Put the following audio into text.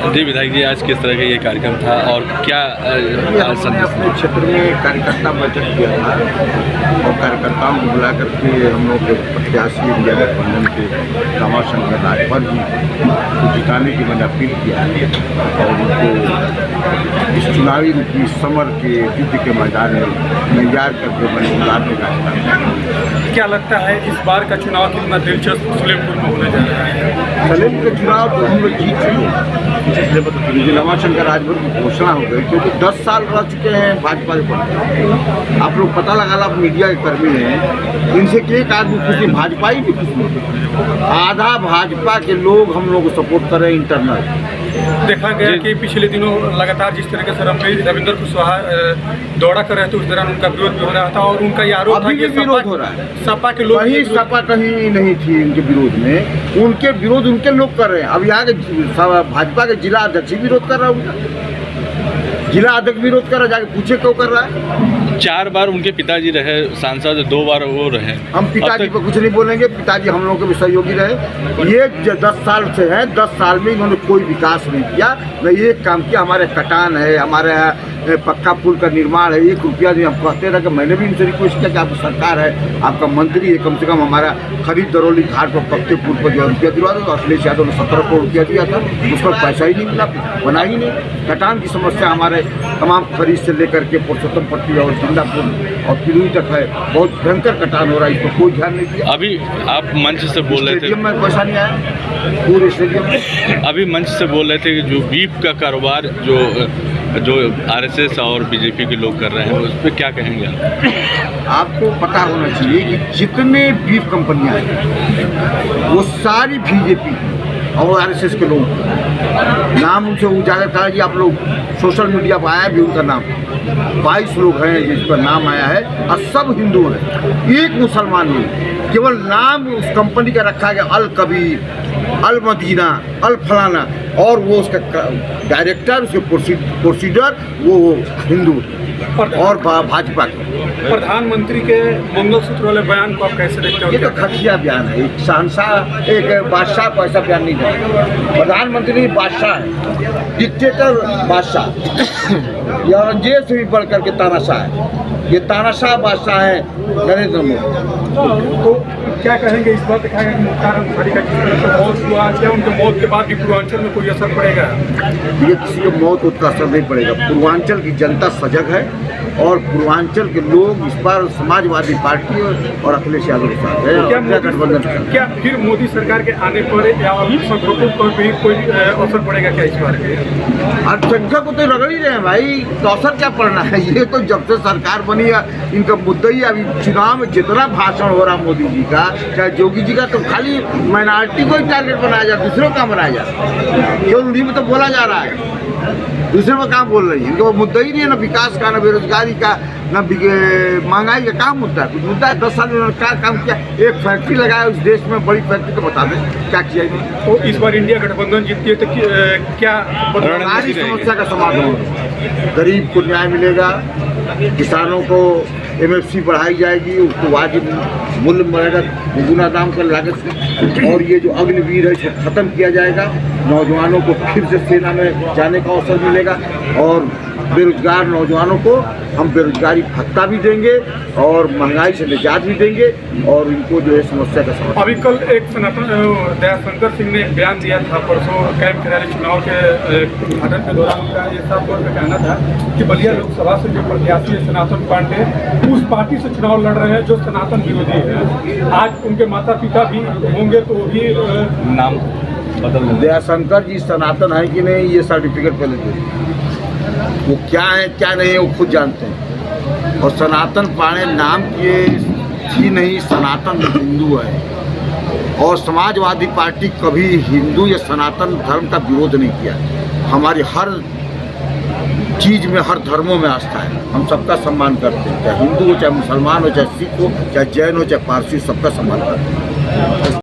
जी विधायक जी, आज किस तरह का ये कार्यक्रम था और क्या हमने अपने क्षेत्र में कार्यकर्ता बैठक किया था और कार्यकर्ताओं को बुला करके हम लोग के प्रत्याशी इंडिया गठबंधन के रमाशंकर राजभर जी को जिताने की मैंने अपील किया और उनको इस चुनावी रूपी समर के युद्ध के मैदान में तैयार करके मैंने उतारने का काम। क्या लगता है इस बार का चुनाव कितना दिलचस्प सलेमपुर में होने जा रहा है? सलेमपुर का चुनाव तो हम लोग जीत चुके हैं। रमाशंकर राजभर की घोषणा हो गई क्योंकि 10 साल रह चुके हैं भाजपा के पक्ष। आप लोग पता लगा आप मीडिया के कर्मी हैं, इनसे एक आदमी खुश नहीं, भाजपा ही भी खुश नहीं। आधा भाजपा के लोग हम लोग को सपोर्ट कर रहे हैं इंटरनल। देखा गया कि पिछले दिनों लगातार जिस तरीके से रविंद्र कुशवाहा दौरा कर रहे थे उस दौरान उनका विरोध भी हो रहा था और उनका ये आरोप था कि विरोध हो रहा है। सपा के लोग वही सपा कहीं नहीं थी उनके विरोध में, उनके विरोध उनके लोग कर रहे हैं। अब यहाँ के भाजपा के जिला अध्यक्ष विरोध कर रहा है, उनका जिला अध्यक्ष विरोध कर रहा है, जाके पूछे क्यों कर रहा है। 4 बार उनके पिताजी रहे सांसद, 2 बार वो रहे। हम पिताजी पर कुछ नहीं बोलेंगे, पिताजी हम लोगों के भी सहयोगी रहे। ये 10 साल से है, 10 साल में इन्होंने कोई विकास नहीं किया, न ये काम किया। हमारे कटान है, हमारे पक्का पुल का निर्माण है, 1 रुपया नहीं। हम कहते रहे कि मैंने भी इनसे रिक्वेस्ट किया कि आपकी सरकार है, आपका मंत्री है, कम से कम हमारा खरीद दरौली घाट पर पक्के पुल पर जो रुपया दिलवा दो। तो अखिलेश यादव ने 17 करोड़ रुपया दिया था, उस पर पैसा ही नहीं मिला, बना ही नहीं। कटान की समस्या हमारे तमाम खरीद से लेकर के पुरुषोत्तम पट्टी और जिंदापुर और किलोई तक है, बहुत भयंकर कटान हो रहा है, इस पर कोई ध्यान नहीं दिया। अभी आप मंच से बोल रहे थे, स्टेडियम में पैसा नहीं आया पूरे स्टेडियम में। अभी मंच से बोल रहे थे कि जो बीफ का कारोबार जो आरएसएस और बीजेपी के लोग कर रहे हैं उस पर क्या कहेंगे आप? आपको पता होना चाहिए कि जितने बीफ कंपनियां हैं वो सारी बीजेपी और आरएसएस के लोग, नाम उनसे उजागर करा कि आप लोग सोशल मीडिया पर आया भी उनका नाम, 22 लोग हैं जिस पर नाम आया है और सब हिंदू हैं, एक मुसलमान नहीं। केवल नाम उस कंपनी का रखा गया अल कबीर, अल मदीना, अल फलाना, और वो उसका डायरेक्टर, उसके प्रोसीडर वो हिंदू और भाजपा के। प्रधानमंत्री के मंगलसूत्र वाले बयान को आप कैसे देखते हो? ये तो घटिया बयान है। एक शहंशाह, एक बादशाह को ऐसा बयान नहीं देना। प्रधानमंत्री बादशाह है, डिक्टेटर बादशाह, ये औरंगजेब से भी बढ़ करके तानाशाह है। ये तानाशाह बादशाह है नरेंद्र मोदी। तो क्या कहेंगे इस बात? कहेंगे कि मुख्तार अंसारी का जिस तरह से मौत हुआ, क्या उनके मौत के बाद भी पूर्वांचल में कोई असर पड़ेगा? ये किसी को मौत उतना असर नहीं पड़ेगा। पूर्वांचल की जनता सजग है और पूर्वांचल के लोग इस बार समाजवादी पार्टी और अखिलेश यादव के साथ है। क्या फिर मोदी सरकार के आने पर या अल्पसंख्यकों पर भी कोई असर पड़ेगा क्या इस बार? अल्पसंख्यक को तो रगड़ ही रहे हैं भाई, तो असर क्या पड़ना है? ये तो जब से सरकार बनी है इनका मुद्दा ही। अभी चुनाव में जितना भाषण हो रहा मोदी जी का चाहे योगी जी का, तो खाली माइनॉरिटी को ही टारगेट बनाया जाए, दूसरों का बनाया जाए। केवल उन्हीं में तो बोला जा रहा है, दूसरे में काम बोल रही है। इनका मुद्दा ही नहीं है, ना विकास का, ना बेरोजगारी का, ना महंगाई का। काम मुद्दा है, कुछ मुद्दा है? 10 साल में उन्होंने क्या काम किया? एक फैक्ट्री लगाया उस देश में, बड़ी फैक्ट्री, तो बता दें क्या किया इन्होंने। तो इस बार इंडिया गठबंधन जीतती है तो क्या सारी समस्या का समाधान होगा। गरीब को न्याय मिलेगा, किसानों को MSP बढ़ाई जाएगी, उसको वाजिब मूल्य मिलेगा, दुगुना दाम पर लागत से, और ये जो अग्निवीर है इसको ख़त्म किया जाएगा। नौजवानों को फिर से सेना में जाने का अवसर मिलेगा और बेरोजगार नौजवानों को हम बेरोजगारी भत्ता भी देंगे और महंगाई से निजात भी देंगे और इनको जो है समस्या का समाधान। अभी कल एक सनातन दयाशंकर सिंह ने एक बयान दिया था परसों कैंप खिलाड़ी चुनाव के उद्घाटन के दौरान। उनका ये साफ तौर पर कहना था कि बलिया लोकसभा से जो प्रत्याशी है सनातन पांडे, उस पार्टी से चुनाव लड़ रहे हैं जो सनातन विरोधी है। आज उनके माता पिता भी होंगे तो वो भी नाम बदल दें। दयाशंकर जी सनातन है कि नहीं, ये सर्टिफिकेट पहले दे। वो क्या है क्या नहीं है वो खुद जानते हैं। और सनातन पांडे नाम किए ही नहीं, सनातन हिंदू है और समाजवादी पार्टी कभी हिंदू या सनातन धर्म का विरोध नहीं किया। हमारी हर चीज़ में, हर धर्मों में आस्था है। हम सबका सम्मान करते हैं, चाहे हिंदू हो, चाहे मुसलमान हो, चाहे सिख हो, चाहे जैन हो, चाहे पारसी, सबका सम्मान करते हैं।